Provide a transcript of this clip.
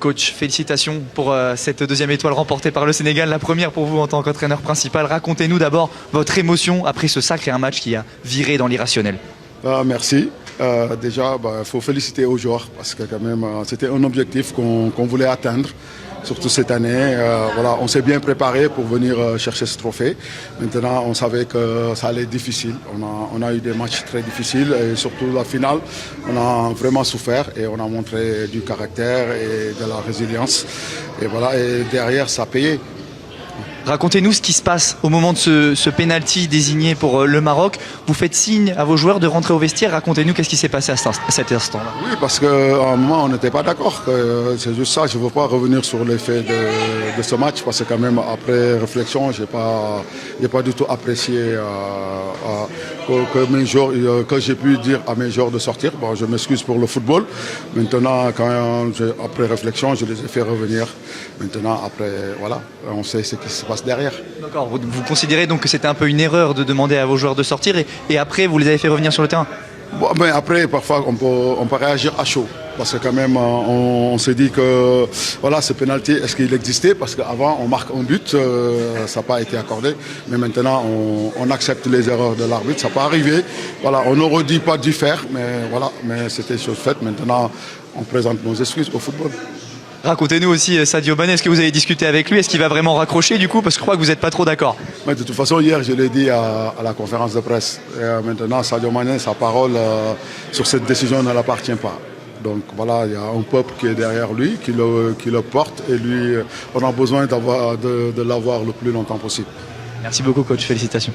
Coach, félicitations pour cette deuxième étoile remportée par le Sénégal, la première pour vous en tant qu'entraîneur principal. Racontez-nous d'abord votre émotion après ce sacré un match qui a viré dans l'irrationnel. Merci. Déjà, il faut féliciter aux joueurs parce que quand même, c'était un objectif qu'on voulait atteindre. Surtout cette année, voilà, on s'est bien préparé pour venir chercher ce trophée. Maintenant, on savait que ça allait être difficile. On a eu des matchs très difficiles et surtout la finale, on a vraiment souffert et on a montré du caractère et de la résilience. Et voilà, et derrière, ça a payé. Racontez-nous ce qui se passe au moment de ce penalty désigné pour le Maroc. Vous faites signe à vos joueurs de rentrer au vestiaire. Racontez-nous qu'est-ce qui s'est passé à cet instant-là. Oui, parce qu'à un moment, on n'était pas d'accord. C'est juste ça. Je ne veux pas revenir sur l'effet de ce match parce que quand même, après réflexion, je n'ai pas du tout apprécié que j'ai pu dire à mes joueurs de sortir. Bon, je m'excuse pour le football. Maintenant, après réflexion, je les ai fait revenir. Maintenant, après, voilà, on sait ce qui se passe derrière. D'accord. Vous considérez donc que c'était un peu une erreur de demander à vos joueurs de sortir et après, vous les avez fait revenir sur le terrain? Bon, mais après, parfois, on peut réagir à chaud. Parce que quand même, on s'est dit que voilà, ce pénalty, est-ce qu'il existait? Parce qu'avant, on marque un but, ça n'a pas été accordé. Mais maintenant, on accepte les erreurs de l'arbitre, ça peut arriver. Voilà, on n'aurait dit pas dû faire, mais voilà, mais c'était chose faite. Maintenant, on présente nos excuses au football. Racontez-nous aussi Sadio Mané, est-ce que vous avez discuté avec lui? Est-ce qu'il va vraiment raccrocher du coup? Parce que je crois que vous n'êtes pas trop d'accord. Mais de toute façon, hier, je l'ai dit à la conférence de presse. Et maintenant, Sadio Mané, sa parole sur cette décision ne l'appartient pas. Donc voilà, il y a un peuple qui est derrière lui, qui le porte. Et lui, on a besoin de l'avoir le plus longtemps possible. Merci beaucoup coach, félicitations.